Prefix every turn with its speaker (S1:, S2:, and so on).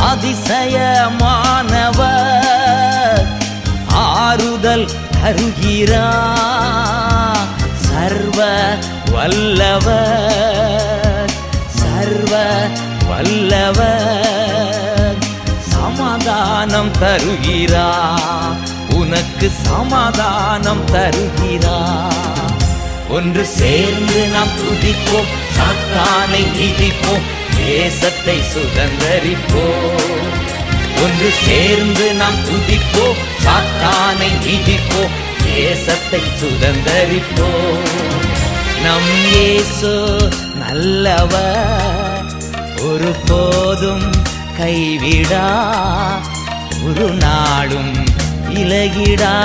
S1: அதிசயமானவர், ஆறுதல் தருகிறார். சர்வ வல்லவர், சர்வ வல்லவர், சமாதானம் தருகிறார். உனக்கு சமாதானம் தருகிறார். ஒன்று சேர்ந்து நாம் துதிப்போம், சாத்தானை மிதிப்போம், தேசத்தை சுதந்தரிப்போம். ஒன்று சேர்ந்து நாம் துதிப்போம், சாத்தானை மிதிப்போம், தேசத்தை சுதந்தரிப்போம். நம் இயேசு நல்லவர், ஒருபோதும் கைவிடா, ஒரு நாளும் இலகிடா.